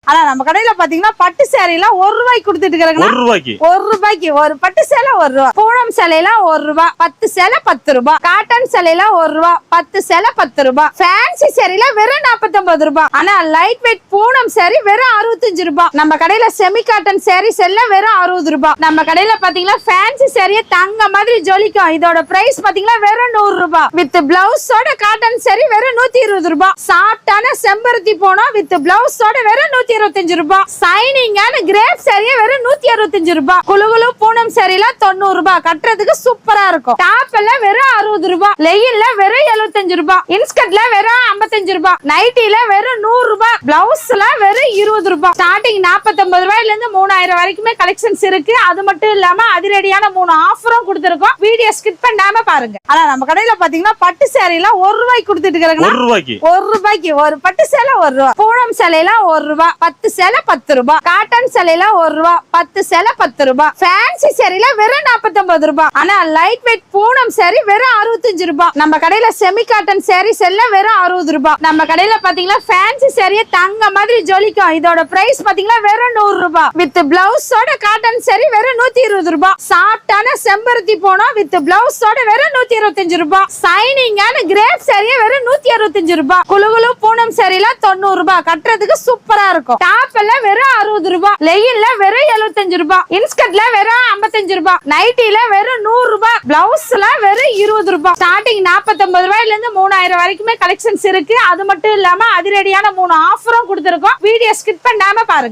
ஆனா நம்ம கடையில பாத்தீங்கன்னா பட்டு சேலை எல்லாம் ₹1 கொடுத்துட்டு இருக்காங்க. ₹1 ஒரு பட்டு சேலை ₹1. பூனம் சேலை எல்லாம் ₹1. 10 சேலை ₹10. காட்டன் சேலை எல்லாம் ₹1. 10 சேலை ₹10. ஃபேன்சி சேரில வெறும் ₹49. ஆனா லைட் வெயிட் பூனம் சேரி வெறும் ₹65. நம்ம கடையில செமி காட்டன் சேரீஸ் எல்லாம் வெறும் ₹60. நம்ம கடையில பாத்தீங்கன்னா ஃபேன்சி சேரிய தங்க மாதிரி ஜொலிக்கும். இதோட பிரைஸ் பாத்தீங்கன்னா வெறும் ₹100 வித் பிளவுஸோட காட்டன் சேரி வெறும் ₹120. சாஃப்டான செம்பருத்தி போனோம் வித் பிளவுஸோட வெறும் ₹125. சைனிங்கான கிரேப் சேரிய வெறும் ₹165. குலுகுலு பூனம் சேரில ₹90. கட்டுறதுக்கு சூப்பரா இருக்கும். டாப் எல்லாம் வெறும் ₹60. லெகின்ல வெறும் ₹75. இன்ஸ்கர்ட்ல வெறும் ₹55. நைட்டில வெறும் ₹100. பிளவுஸ்ல வெறும் ₹20. ஸ்டார்டிங் ₹49 இருந்து 3000 வரைக்குமே கலெக்ஷன்ஸ் இருக்கு. அது மட்டும் இல்லாம அதிரடியான 3 ஆஃபரும் கொடுத்திருக்கோம். வீடியோ ஸ்கிப் பண்ணாம பாருங்க. ஆனா நம்ம கடையில பாத்தீங்கன்னா பட்டு சேலை எல்லாம் ₹1 கொடுத்துட்டு இருக்காங்க. ₹1 ஒரு பட்டு சேலை ₹1. பூனம் சேலை எல்லாம் ₹1. 10 சேலை ₹10. காட்டன் சேலை எல்லாம் ₹1. 10 சேலை ₹10. ஃபேன்சி சேரில வெறும் ₹49. ஆனா லைட் வெயிட் பூனம் சேரி வெறும் ₹65. நம்ம கடையில செமி காட்டன் சேரீஸ் எல்லாம் வெறும் ₹60. நம்ம கடையில பாத்தீங்கன்னா ஃபேன்சி சேரிய தங்க மாதிரி ஜொலிக்கும். இதோட பிரைஸ் பாத்தீங்கன்னா வெறும் ₹100 வித் பிளவுஸோட காட்டன் சேரி வெறும் ₹120. சாஃப்டான செம்பருத்தி போனோம் வித் பிளவுஸோட வெறும் ₹125. சைனிங்கான கிரேப் சேரிய வெறும் ₹165. குலுகுலு பூனம் சேரில ₹90. கட்டுறதுக்கு சூப்பரா இருக்கும். டாப் எல்லாம் வெறும் ₹60. லெகின்ல வெறும் ₹75. இன்ஸ்கர்ட்ல வெறும் ₹55. நைட்டில வெறும் ₹100. பிளவுஸ்ல வெறும் ₹20. ஸ்டார்டிங் ₹49 இருந்து 3000 வரைக்குமே கலெக்ஷன்ஸ் இருக்கு. அது மட்டும் இல்லாம அதிரடியான 3 ஆஃபரும் கொடுத்திருக்கோம். வீடியோ ஸ்கிப் பண்ணாம பாருங்க.